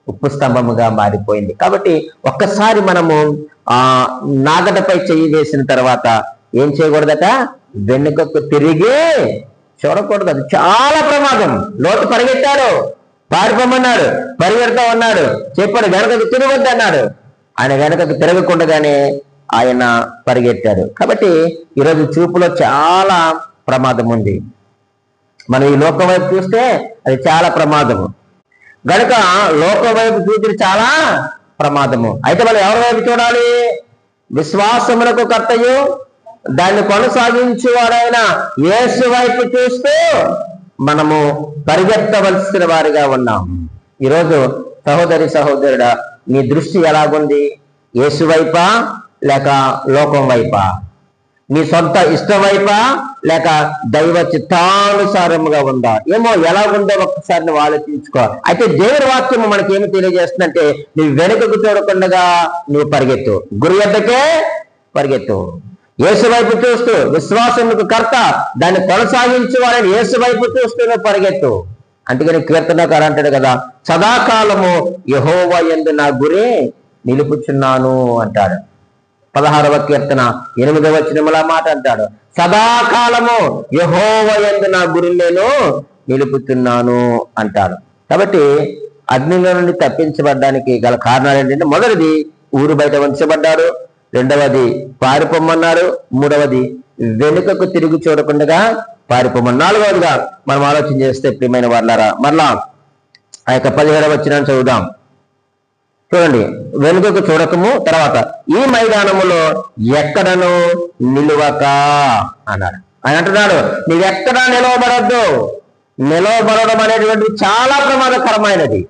ఉప్పు స్తంభముగా మారిపోయింది. కాబట్టి ఒక్కసారి మనము నాగటపై చెయ్యి వేసిన తర్వాత ఏం చేయకూడదట? వెనుకకు తిరిగి చూడకూడదు. అది చాలా ప్రమాదం. లోతు పరిగెత్తాడు, పారిపోమన్నాడు, పరిగెడుతూ ఉన్నాడు, చెప్పాడు వెనకకు తిరగొద్దు అన్నాడు. ఆయన వెనకకు తిరగకుండానే ఆయన పరిగెత్తాడు. కాబట్టి ఈరోజు చూపులో చాలా ప్రమాదం ఉంది. మనం ఈ లోకం వైపు చూస్తే అది చాలా ప్రమాదము. గనుక లోకం వైపు చూసి చాలా ప్రమాదము. అయితే మనం ఎవరి వైపు చూడాలి? విశ్వాసములకు కర్తయు దాన్ని కొనసాగించేవాడైన యేసు వైపు చూస్తూ మనము పరిగెత్తవలసిన వారిగా ఉన్నాం. ఈరోజు సహోదరి సహోదరుడా, నీ దృష్టి ఎలాగుంది? యేసు వైపా లేక లోకం వైపా? నీ సొంత ఇష్టం వైపా లేక దైవ చిత్తానుసారముగా ఉందా? ఏమో ఎలాగుందో ఒక్కసారి నువ్వు ఆలోచించుకో. అయితే దేవుని వాక్యము మనకి ఏమి తెలియజేస్తుందంటే, నువ్వు వెనుకకు చూడకుండా నువ్వు పరిగెత్తు, గురి వద్దకే పరిగెత్తు. యేసు వైపు చూస్తూ, విశ్వాసముకు కర్త దాన్ని కొనసాగించేవాడని యేసు వైపు చూస్తూ నువ్వు పరిగెత్తు. అందుకని కీర్తనకారు అంటాడు కదా, సదాకాలము యెహోవా యందు నా గురి నిలుపుచున్నాను అంటాడు. 16వ కీర్తన 8వ వచనముల మాట అంటాడు, సదాకాలము యెహోవా యందు నా గురి నేను నిలుపుతున్నాను అంటాడు. కాబట్టి అగ్నిలో నుండి తప్పించబడ్డానికి గల కారణాలు ఏంటంటే, మొదటిది ఊరు బయట ఉంచబడ్డాడు, రెండవది పారిపోమన్నాడు, మూడవది వెనుకకు తిరిగి చూడకుండా పారిపోమన్నాడు, నాలుగవదిగా మనం ఆలోచన చేస్తే ప్రియమైన వాళ్ళారా, మరలా ఆ యొక్క 17వ వచనాన్ని చదువుదాం. చూడండి, వెనుకకు చూడకము, తర్వాత ఈ మైదానములో ఎక్కడను నిలువక అన్నాడు. ఆయన అంటున్నాడు, నీవెక్కడా నిలవబడద్దు, నిలవబడడం అనేటువంటిది చాలా ప్రమాదకరమైనది.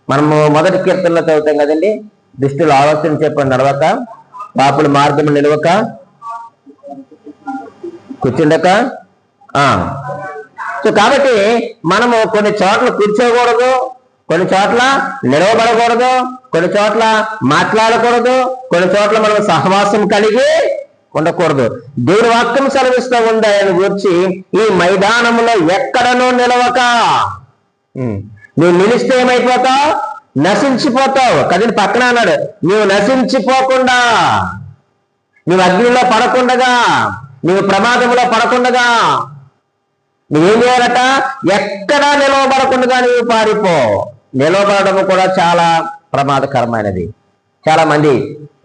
మనము మొదటి కీర్తనలో చదువుతాం కదండి, దుష్టులు ఆలోచన చెప్పని నడవక, పాపుల మార్గము నిలవక, కూర్చుండక. సో కాబట్టి మనము కొన్ని చోట్ల కూర్చోకూడదు, కొన్ని చోట్ల నిలవబడకూడదు, కొన్ని చోట్ల మాట్లాడకూడదు, కొన్ని చోట్ల మనం సహవాసం కలిగి ఉండకూడదు. దేవుని వాక్యం సెలవిస్తూ ఉంది ఆయన గురించి, ఈ మైదానంలో ఎక్కడనో నిలవక. నువ్వు నిలిస్తే ఏమైపోతావు? నశించిపోతావు కదండి. పక్కన అన్నాడు, నువ్వు నశించిపోకుండా, నువ్వు అగ్నిలో పడకుండగా, నువ్వు ప్రమాదంలో పడకుండగా నువ్వేం చేయాలట? ఎక్కడా నిలవబడకుండా నువ్వు పారిపో. నిలవబడడం కూడా చాలా ప్రమాదకరమైనది. చాలా మంది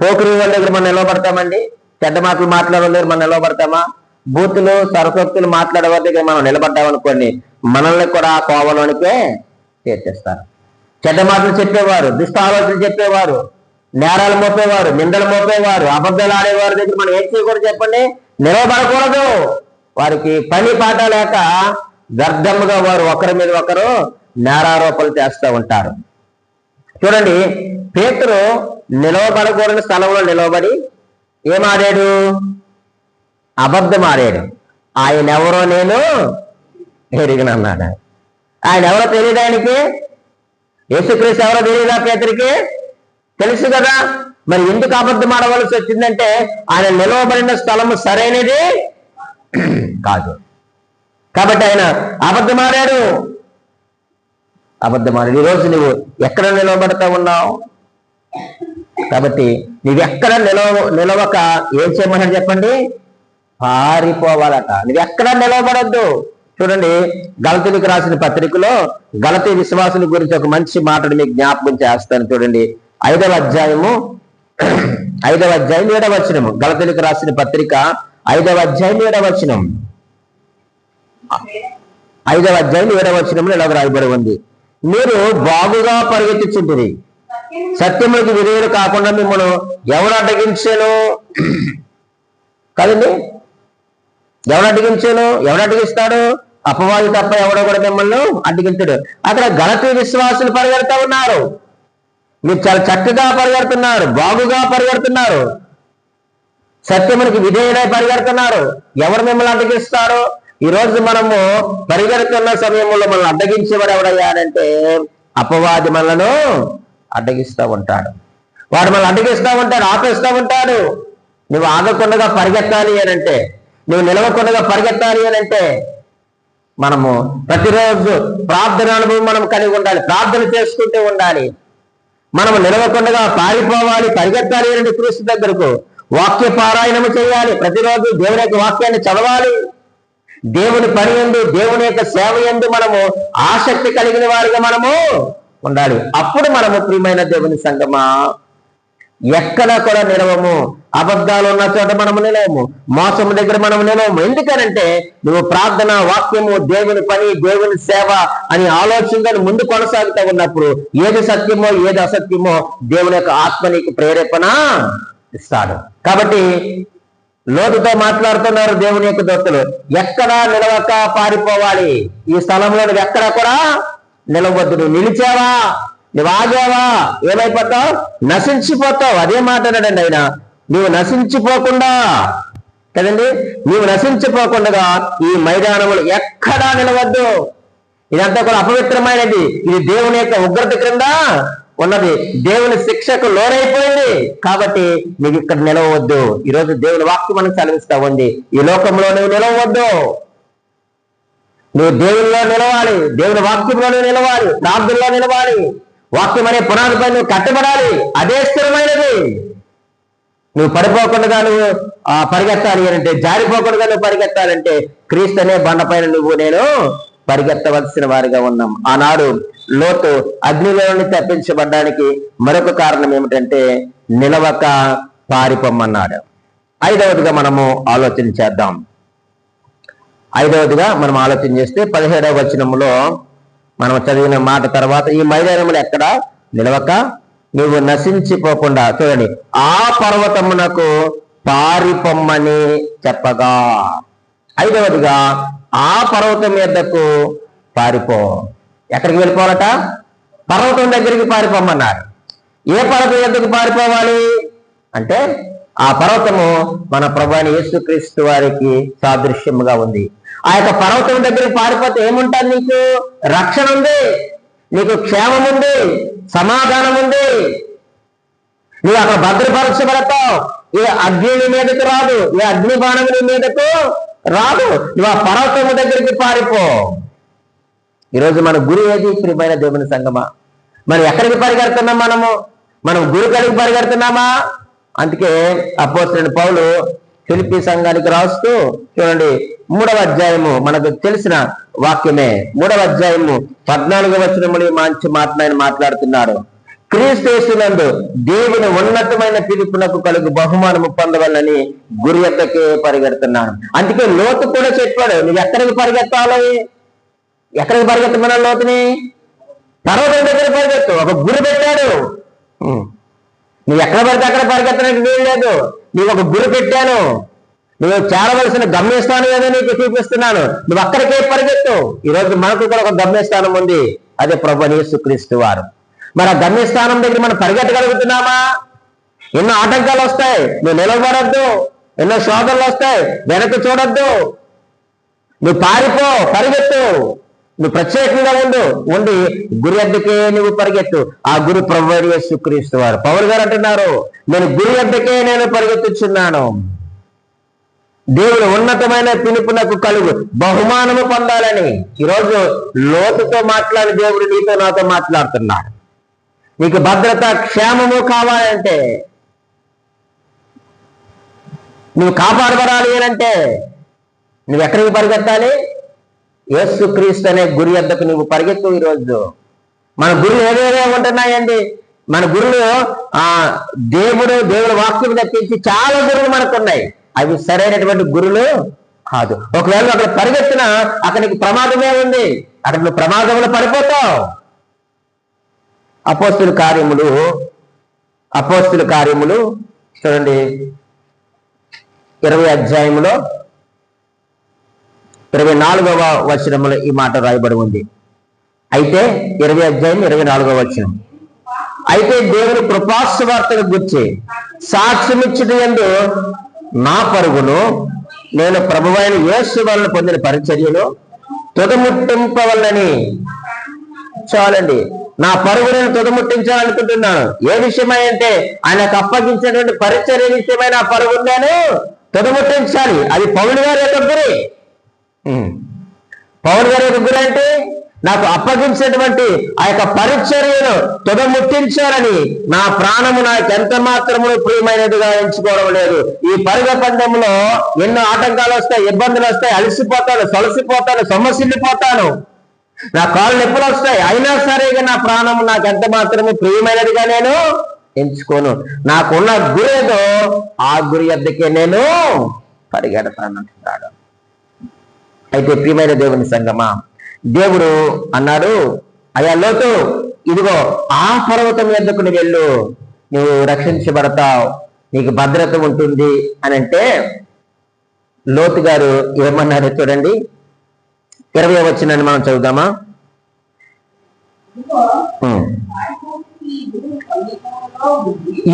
పోకిరి వాళ్ళ దగ్గర మనం నిలవబడతామండి, చెడ్డ మాటలు మాట్లాడే దగ్గర మనం నిలవబడతామా? బూతులు సరసొత్తులు మాట్లాడే వారి దగ్గర మనం నిలబడ్డామనుకోండి, మనల్ని కూడా ఆ కోవలోనికే చేర్చేస్తారు. చెడ్డ మాటలు చెప్పేవారు, దుష్ట ఆలోచనలు చెప్పేవారు, నేరాలు మోపేవారు, నిందలు మోపేవారు, అబద్ధాలు ఆడేవారి దగ్గర మనం ఏం చేయకూడదు చెప్పండి? నిలవబడకూడదు. వారికి పని పాట లేక వ్యర్థముగా వారు ఒకరి మీద ఒకరు నేరారోపణలు చేస్తూ ఉంటారు. చూడండి, పేతురు నిలవబడకూడని స్థలంలో నిలవబడి ఏమాడాడు? అబద్ధం ఆడాడు. ఆయన ఎవరో నేను ఎరిగినన్నాడు. ఆయన ఎవరో తెలియడానికి, యేసుక్రీస్తు ఎవరో తెలియదా పేతురికి? తెలుసు కదా. మరి ఎందుకు అబద్ధం ఆడవలసి వచ్చిందంటే ఆయన నిలవబడిన స్థలము సరైనది కాదు కాబట్టి ఆయన అబద్ధమాడాడు. ఈరోజు నువ్వు ఎక్కడ నిలవబడతా ఉన్నావు? కాబట్టి నువ్వెక్కడ నిలవక ఏం చేయమని చెప్పండి? పారిపోవాలట. నువ్వెక్కడ నిలవబడద్దు. చూడండి, గలతీలకు రాసిన పత్రికలో గలతీ విశ్వాసుల గురించి ఒక మంచి మాటను మీకు జ్ఞాపకం చేస్తాను. చూడండి, 5వ అధ్యాయము 7వ వచనము. గలతీలకు రాసిన పత్రిక 5వ అధ్యాయం 7వ వచనం. 5వ అధ్యాయం 7వ వచనంలో ఇలా రాయబడి ఉంది, మీరు బాగుగా పరిగెత్తుచుంటిరి, సత్యములకు విధేయులు కాకుండా మిమ్మల్ని ఎవరు అడ్డగించాను? కదండి, ఎవరు అడ్డగించాను? ఎవరు అడ్డగిస్తాడు? అపవాది తప్ప ఎవడో కూడా మిమ్మల్ని అడ్డగించాడు. అక్కడ గలతీ విశ్వాసులు పరిగెడతా ఉన్నారు. మీరు చాలా చక్కగా పరిగెడుతున్నారు, బాగుగా పరిగెడుతున్నారు, సత్యమునికి విధేయులై పరిగెడుతున్నారు. ఎవరు మిమ్మల్ని అడ్డగిస్తారు? ఈ రోజు మనము పరిగెడుతున్న సమయంలో మనల్ని అడ్డగించేవాడు ఎవడయ్యాడంటే అపవాది మనలను అడ్డగిస్తూ ఉంటాడు. వాడు మనల్ని అడ్డగిస్తూ ఉంటాడు, ఆపేస్తూ ఉంటాడు. నువ్వు ఆగకుండా పరిగెత్తాలి అనంటే, నువ్వు నిలవకుండా పరిగెత్తాలి అనంటే మనము ప్రతిరోజు ప్రార్థన అనుభవం మనం కలిగి ఉండాలి, ప్రార్థన చేసుకుంటూ ఉండాలి. మనము నిలవకుండా పారిపోవాలి, పరిగెత్తాలి అంటే క్రీస్తు దగ్గరకు వాక్య పారాయణము చేయాలి. ప్రతిరోజు దేవుని యొక్క వాక్యాన్ని చదవాలి. దేవుని పని యందు, దేవుని యొక్క సేవ యందు మనము ఆసక్తి కలిగిన వారిగా మనము ఉండాలి. అప్పుడు మనము ప్రియమైన దేవుని సంగమా ఎక్కడ కూడా నిలవము. అబద్ధాలు ఉన్న చోట మనము నిలవము, మోసము దగ్గర మనము నిలవము. ఎందుకనంటే నువ్వు ప్రార్థన, వాక్యము, దేవుని పని, దేవుని సేవ అని ఆలోచనగా ముందు కొనసాగుతూ ఉన్నప్పుడు ఏది సత్యమో ఏది అసత్యమో దేవుని యొక్క ఆత్మ నీకు ప్రేరేపణ ఇస్తాడు. కాబట్టి లోతుతో మాట్లాడుతున్నారు దేవుని యొక్క దూతలు, ఎక్కడా నిలవక పారిపోవాలి. ఈ స్థలంలో నువ్వు ఎక్కడా కూడా నిలవద్దు. నువ్వు నిలిచావా, నువ్వు ఆగావా, ఏమైపోతావు? నశించిపోతావు. అదే మాట్లాడాడండి ఆయన, నువ్వు నశించిపోకుండా కదండి, నువ్వు నశించిపోకుండా ఈ మైదానములు ఎక్కడా నిలవద్దు. ఇదంతా కూడా అపవిత్రమైనది. ఇది దేవుని యొక్క ఉగ్రత క్రింద ఉన్నది, దేవుని శిక్షకు లోనైపోయింది. కాబట్టి నీకు ఇక్కడ నిలవద్దు. ఈరోజు దేవుని వాక్యం మనకు సెలవిస్తా ఉంది, ఈ లోకంలో నువ్వు నిలవద్దు. నువ్వు దేవునిలో నిలవాలి, దేవుని వాక్యంలో నిలవాలి, ప్రార్థనలో నిలవాలి. వాక్యం అనే పునాదిపై నువ్వు కట్టబడాలి. అదే స్థిరమైనది. నువ్వు పడిపోకుండా నువ్వు పరిగెత్తాలి అంటే, జారిపోకుండా నువ్వు పరిగెత్తాలంటే క్రీస్తు అనే బండపైన నువ్వు నేను పరిగెత్తవలసిన వారిగా ఉన్నాం. ఆనాడు లోతు అగ్నిలో నుండి తప్పించబడ్డానికి మరొక కారణం ఏమిటంటే నిలవక పారిపోమన్నాడు. 5వదిగా మనము ఆలోచన చేద్దాం. 5వదిగా మనం ఆలోచన చేస్తే 17వ వచనంలో మనం చదివిన మాట తర్వాత, ఈ మైదానములు ఎక్కడ నిలవక నువ్వు నశించిపోకుండా, చూడండి, ఆ పర్వతమునకు పారిపోమ్మని చెప్పగా. ఐదవదిగా ఆ పర్వతం మీదకు పారిపో. ఎక్కడికి వెళ్ళిపోవాలట? పర్వతం దగ్గరికి పారిపోమన్నారు. ఏ పర్వతం మీదకు పారిపోవాలి అంటే ఆ పర్వతము మన ప్రభువైన యేసుక్రీస్తు వారికి సాదృశ్యముగా ఉంది. ఆ యొక్క పర్వతం దగ్గరికి పారిపోతే ఏముంటుంది? నీకు రక్షణ ఉంది, నీకు క్షేమం ఉంది, సమాధానం ఉంది. నువ్వు అక్కడ భద్రపరచబడతావు. ఏ అగ్ని మీదకు రాదు, ఏ అగ్ని బాణం నీ మీదకు రాదు. నువ్వు ఆ పర్వతము దగ్గరికి పారిపో. ఈరోజు మన గురి ఏది? ప్రియమైన దేవుని సంగమా, మనం ఎక్కడికి పరిగెడుతున్నాం? మనం గురి కలిగి పరిగెడుతున్నామా? అందుకే అపోస్తలుడైన పౌలు ఫిలిప్పీ సంఘానికి రాస్తూ చూడండి, 3వ అధ్యాయము, మనకు తెలిసిన వాక్యమే, 3వ అధ్యాయము 14వ వచనములు మంచి మాట్లాడుతున్నారు. క్రీస్తు యేసునందు దేవుని ఉన్నతమైన పిలుపునకు కలుగు బహుమానము పొందవాలని గురి ఎద్దకే పరిగెడుతున్నాను. అందుకే లోతు కూడా చెప్పాడు, నువ్వు ఎక్కడికి పరిగెత్తాలి? ఎక్కడికి పరిగెత్తమన్నా లోతుని? పర్వతం దగ్గర పరిగెత్తు. ఒక గురి పెట్టాడు. నువ్వు ఎక్కడ పడితే అక్కడ పరిగెత్తడానికి వీలు లేదు. నీకు ఒక గురి పెట్టాను, నువ్వు చేరవలసిన గమ్యస్థానం ఏదో నీకు చూపిస్తున్నాను, నువ్వు అక్కడికే పరిగెత్తు. ఈరోజు మనకు కూడా ఒక గమ్యస్థానం ఉంది, అదే ప్రభువైన యేసుక్రీస్తు వారు. మరి ఆ గమ్యస్థానం దగ్గర మనం పరిగెత్తగలుగుతున్నామా? ఎన్నో ఆటంకాలు వస్తాయి, నువ్వు నిలబడద్దు. ఎన్నో శోధనలు వస్తాయి, వెనక్కి చూడొద్దు. నువ్వు పారిపో, పరిగెత్తు. నువ్వు ప్రత్యేకంగా ఉండి గురి వద్దకే నువ్వు పరిగెత్తు. ఆ గురు ప్రభువైన యేసుక్రీస్తు వారు. పౌలు గారు అంటున్నారు, నేను గురి వద్దకే నేను పరిగెత్తుచున్నాను. దేవుడు ఉన్నతమైన పిలుపునకు కలుగు బహుమానము పొందాలని ఈరోజు లోతుతో మాట్లాడి దేవుడు నీతో నాతో మాట్లాడుతున్నాడు. నీకు భద్రత, క్షేమము కావాలంటే, నువ్వు కాపాడబడాలి అంటే నువ్వు ఎక్కడికి పరిగెత్తాలి? యేసుక్రీస్తు అనే గురి వద్దకు నువ్వు పరిగెత్తు. ఈరోజు మన గురులు ఏవేవే ఉంటున్నాయండి. మన గురులు దేవుడి వాక్యం తప్పించి చాలా గురులు మనకు ఉన్నాయి. అవి సరైనటువంటి గురులు కాదు. ఒకవేళ అక్కడ పరిగెత్తినా అక్కడికి ప్రమాదమే ఉంది, అక్కడ నువ్వు ప్రమాదంలో పడిపోతావు. అపోస్తుల కార్యములు చూడండి, 20వ అధ్యాయములో 24వ వచనములో ఈ మాట రాయబడి ఉంది. అయితే 20వ అధ్యాయం 24వ వచనం, అయితే దేవుని కృపాసువార్తను గురించి సాక్ష్యమిచ్చుట యందు నా పరుగును నేను ప్రభువైన యేసు వలన పొందిన పరిచర్యను తుదముట్టింపవలని. చాలండి, నా పరుగు నేను తుదముట్టించాలనుకుంటున్నాను. ఏ విషయమై అంటే ఆయనకు అప్పగించినటువంటి పరిచర్య విషయమై నా పరుగును నేను తుదముట్టించాలి. అది పౌలు గారి యొక్క గురి. పౌలు గారి యొక్క గురి అంటే నాకు అప్పగించినటువంటి ఆ యొక్క పరిచర్యను తుదముట్టించాలని నా ప్రాణము నాకు ఎంత మాత్రము ప్రియమైనదిగా ఎంచుకోవడం లేదు. ఈ పరుగ పందెంలో ఎన్నో ఆటంకాలు వస్తాయి, ఇబ్బందులు వస్తాయి, అలసిపోతాను, సొలసిపోతాను, సొమ్మసిల్లిపోతాను, నా కాళ్ళు నొప్పులు వస్తాయి. అయినా సరే నా ప్రాణము నాకు ఎంత మాత్రము ప్రియమైనదిగా నేను ఎంచుకోను. నాకున్న గురి ఏదో ఆ గురి వద్దకే నేను పరిగెడతానంటున్నాడు. అయితే ప్రియమైన దేవుని సంగమా, దేవుడు అన్నాడు, అయ్యా లోతు, ఇదిగో ఆ పర్వతం వద్దకు నువ్వు వెళ్ళు, నువ్వు రక్షించబడతావు, నీకు భద్రత ఉంటుంది అని అంటే లోతు గారు ఏమన్నారు చూడండి. 20వ వచనాన్ని మనం చదువుదామా?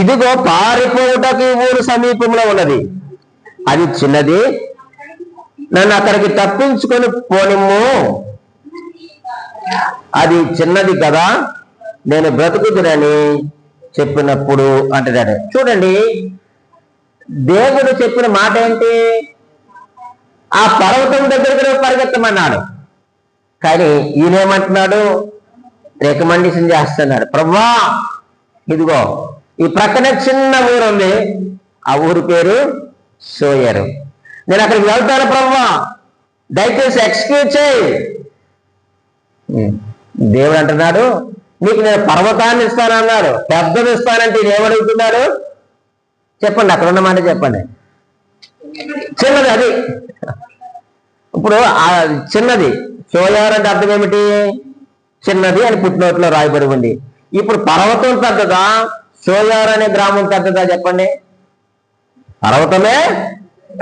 ఇదిగో పారిపోవుటకు ఊరు సమీపంలో ఉన్నది, అది చిన్నది, నన్ను అక్కడికి తప్పించుకొని పోనిమ్ము. అది చిన్నది కదా, నేను బ్రతుకుతునని చెప్పినప్పుడు అంటున్నాడు. చూడండి, దేవుడు చెప్పిన మాట ఏంటి? ఆ పర్వతం దగ్గరికి పరిగెత్తమన్నాడు. కానీ ఈయనేమంటున్నాడు? రికమెండేషన్ చేస్తున్నాడు. ప్రభువా, ఇదిగో ఈ ప్రక్కన చిన్న ఊరు ఉంది, ఆ ఊరి పేరు సోయరు, నేను అక్కడికి వెళ్తాను ప్రభువా, దయచేసి ఎక్స్క్యూజ్ చేయి. దేవుడు అంటున్నాడు, నీకు నేను పర్వతాన్ని ఇస్తానన్నాడు, పెద్దది ఇస్తానంటే నేను ఏమడుగుతున్నాడు చెప్పండి, అక్కడ ఉన్న మాట చెప్పండి. చిన్నది అది. ఇప్పుడు ఆ చిన్నది సోయార్ అంటే అర్థం ఏమిటి? చిన్నది అని పుట్టినోట్లో రాయబడి ఉంది. ఇప్పుడు పర్వతం పెద్దదా, సోయార్ అనే గ్రామం పెద్దదా చెప్పండి? పర్వతమే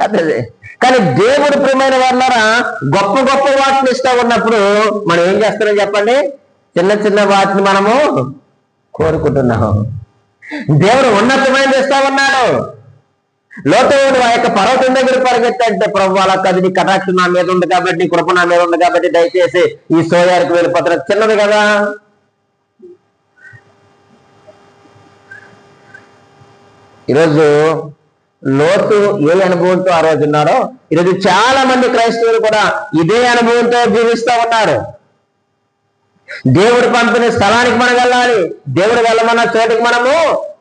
అదే. కానీ దేవుడు ప్రియమైన వాళ్ళరా గొప్ప గొప్ప వాటిని ఇస్తా ఉన్నప్పుడు మనం ఏం చేస్తున్నాం చెప్పండి? చిన్న చిన్న వాటిని మనము కోరుకుంటున్నాం. దేవుడు ఉన్నతమైనది ఇస్తా ఉన్నాడు. లోతోడు ఆ యొక్క పర్వతం దగ్గర పరిగెత్తంటే ప్రభు అలా కాదు, నీ కటాక్షం నా మీద ఉంది కాబట్టి, నీ కృప నా మీద ఉంది కాబట్టి దయచేసి ఈ సోయారికి వెళ్ళిపోతారు. చిన్నది కదా. ఈరోజు లోతు ఏ అనుభవంతో ఆ రోజు ఉన్నాడో ఈరోజు చాలా మంది క్రైస్తవులు కూడా ఇదే అనుభవంతో జీవిస్తూ ఉన్నారు. దేవుడు పంపిన స్థలానికి మనం వెళ్ళాలి, దేవుడు వెళ్ళమన్న చోటికి మనము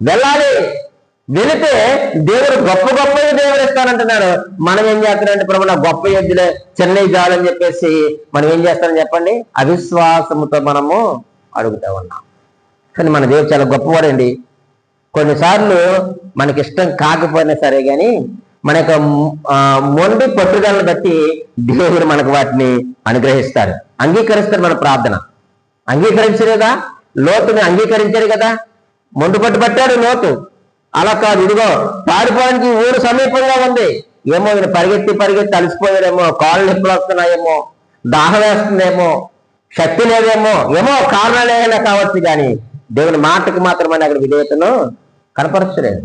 వెళ్ళాలి. వెళితే దేవుడు గొప్ప గొప్పవి దేవుడు ఇస్తానంటున్నాడు. మనం ఏం చేస్తానంటే ప్రభు నా గొప్ప ఎద్దులే చెన్నై జాలని చెప్పేసి మనం ఏం చేస్తామని చెప్పండి? అవిశ్వాసముతో మనము అడుగుతా ఉన్నాం. కానీ మన దేవుడు చాలా గొప్పవాడండి. కొన్నిసార్లు మనకి ఇష్టం కాకపోయినా సరే కానీ మన యొక్క మొండి పట్టుదలను బట్టి దేవుడు మనకు వాటిని అనుగ్రహిస్తాడు, అంగీకరిస్తాడు. మన ప్రార్థన అంగీకరించరు కదా, లోతుని అంగీకరించారు కదా. మొండి పట్టు పట్టాడు లోతు. అలా కాదు, ఇదిగో పారిపోవడానికి ఊరు సమీపంగా ఉంది, ఏమో ఈయన పరిగెత్తి అలసిపోయాడేమో, కాళ్ళు నొప్పులు వస్తున్నాయేమో, దాహం వేస్తుందేమో, శక్తి లేదేమో, ఏమో కారణాలు ఏమైనా కావచ్చు. కానీ దేవుని మాటకు మాత్రమే అక్కడ విధేయతను కనపరచలేదు.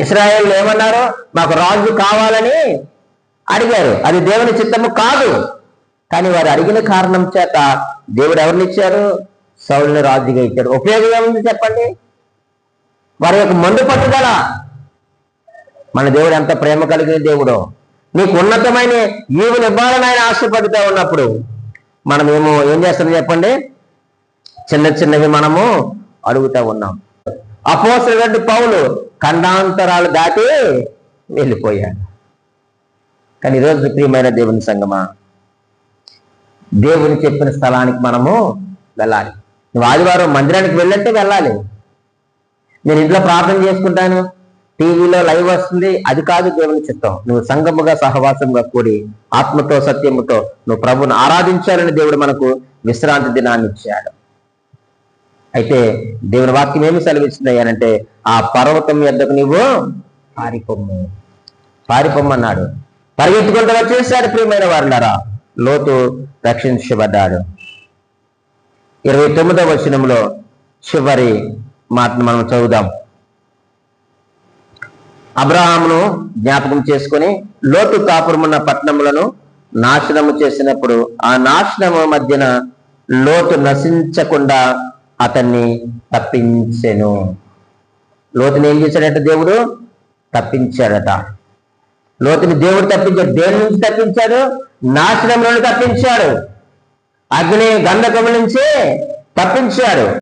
ఇశ్రాయేలు ఏమన్నారు? మాకు రాజు కావాలని అడిగారు. అది దేవుని చిత్తము కాదు. కానీ వారు అడిగిన కారణం చేత దేవుడు ఎవరిని ఇచ్చారు? సౌలుని రాజుగా ఇచ్చాడు. ఉపయోగం ఏముంది చెప్పండి? వారి యొక్క మందు పట్టుదల. మన దేవుడు ఎంత ప్రేమ కలిగిన దేవుడో. నీకు ఉన్నతమైన ఈవులు ఇవ్వాలని ఆయన ఆశపడుతూ ఉన్నప్పుడు మనం ఏం చేస్తాం చెప్పండి? చిన్న చిన్నవి మనము అడుగుతూ ఉన్నాం. అపోస్తలుడైన పౌలు ఖండాంతరాలు దాటి వెళ్ళిపోయాడు. కానీ ఈరోజు ప్రియమైన దేవుని సంగమా, దేవుని చెప్పిన స్థలానికి మనము వెళ్ళాలి. నువ్వు ఆదివారం మందిరానికి వెళ్ళంటే వెళ్ళాలి. నేను ఇంట్లో ప్రార్థన చేసుకుంటాను, టీవీలో లైవ్ వస్తుంది, అది కాదు దేవుని చిత్తం. నువ్వు సంగముగా సహవాసంగా కూడి ఆత్మతో సత్యముతో నువ్వు ప్రభువును ఆరాధించాలని దేవుడు మనకు విశ్రాంతి దినాన్ని ఇచ్చాడు. అయితే దేవుని వాక్యం ఏమి సెలవిస్తున్నాయనంటే ఆ పర్వతం యొద్దకు నువ్వు పారిపోమ్మన్నాడు. పరిగెత్తుకుంటూ వచ్చేసాడు. ప్రియమైన వారులారా, లోతు రక్షించబడ్డాడు. 29వ వచనంలో చివరి మాటను మనం చదువుదాం. అబ్రహామును జ్ఞాపకం చేసుకుని లోతు కాపురమున్న పట్టణములను నాశనము చేసినప్పుడు ఆ నాశనము మధ్యన లోతు నశించకుండా అతన్ని తప్పించెను. లోతుని ఏం చేశాడట? దేవుడు తప్పించాడట. లోతుని దేవుడు తప్పించాడు. దేని నుంచి తప్పించాడు? నాశనం నుండి తప్పించాడు. అగ్ని గంధకము నుంచి తప్పించాడు.